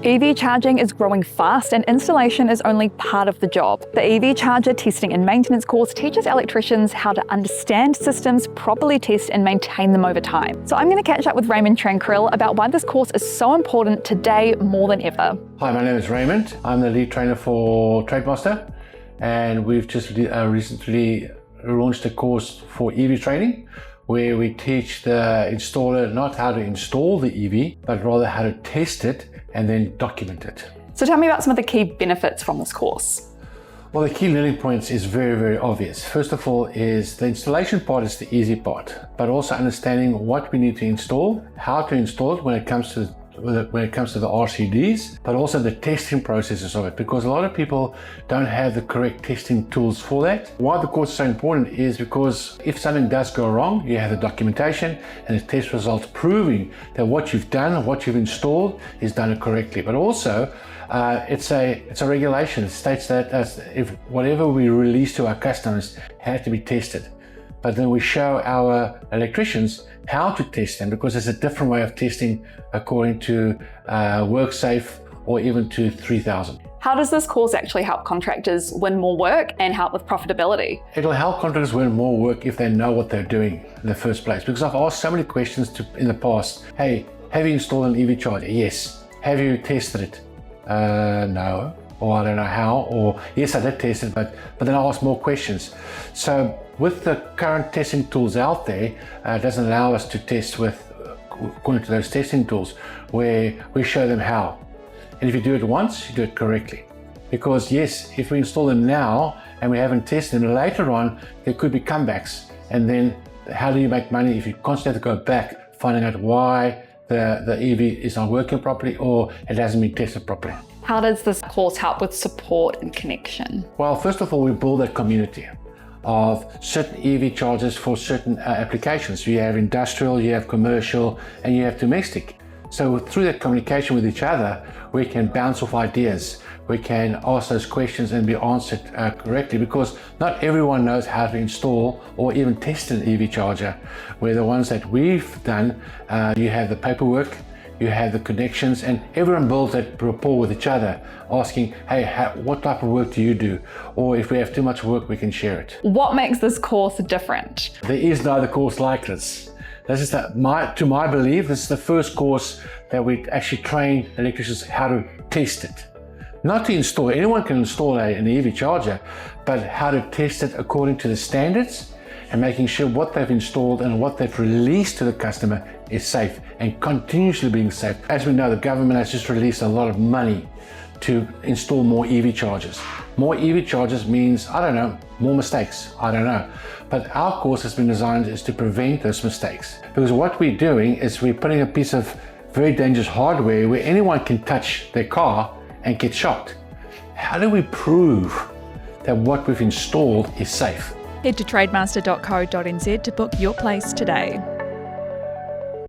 EV charging is growing fast and installation is only part of the job. The EV charger testing and maintenance course teaches electricians how to understand systems, properly test and maintain them over time. So I'm going to catch up with Raymond Tranquil about why this course is so important today more than ever. Hi, my name is Raymond. I'm the lead trainer for Trademaster, and we've just recently launched a course for EV training where we teach the installer not how to install the EV, but rather how to test it and then document it. So tell me about some of the key benefits from this course. Well, the key learning points is very obvious. First of all is the installation part is the easy part, but also understanding what we need to install, how to install it when it comes to the RCDs, but also the testing processes of it, because a lot of people don't have the correct testing tools for that. Why the course is so important is because if something does go wrong, you have the documentation and the test results proving that what you've done, what you've installed is done correctly. But also it's a regulation. It states that if whatever we release to our customers has to be tested. But then we show our electricians how to test them, because there's a different way of testing according to WorkSafe or even to 3000. How does this course actually help contractors win more work and help with profitability? It'll help contractors win more work if they know what they're doing in the first place. Because I've asked so many questions in the past. Hey, have you installed an EV charger? Yes. Have you tested it? No. Or I don't know how, or yes, I did test it, but then I ask more questions. So with the current testing tools out there, it doesn't allow us to test according to those testing tools, where we show them how. And if you do it once, you do it correctly. Because yes, if we install them now and we haven't tested them, later on, there could be comebacks. And then how do you make money if you constantly have to go back, finding out why the EV is not working properly or it hasn't been tested properly? How does this course help with support and connection? Well, first of all, we build a community of certain EV chargers for certain applications. You have industrial, you have commercial, and you have domestic. So through that communication with each other, we can bounce off ideas. We can ask those questions and be answered correctly, because not everyone knows how to install or even test an EV charger. Where the ones that we've done, you have the paperwork, you have the connections, and everyone builds that rapport with each other, asking, hey, what type of work do you do? Or if we have too much work, we can share it. What makes this course different? There is no other course like this. This is to my belief, this is the first course that we actually train electricians how to test it. Not to install. Anyone can install an EV charger, but how to test it according to the standards and making sure what they've installed and what they've released to the customer is safe and continuously being safe. As we know, the government has just released a lot of money to install more EV chargers. More EV chargers means, I don't know, more mistakes, I don't know. But our course has been designed is to prevent those mistakes. Because what we're doing is we're putting a piece of very dangerous hardware where anyone can touch their car and get shocked. How do we prove that what we've installed is safe? Head to trademaster.co.nz to book your place today.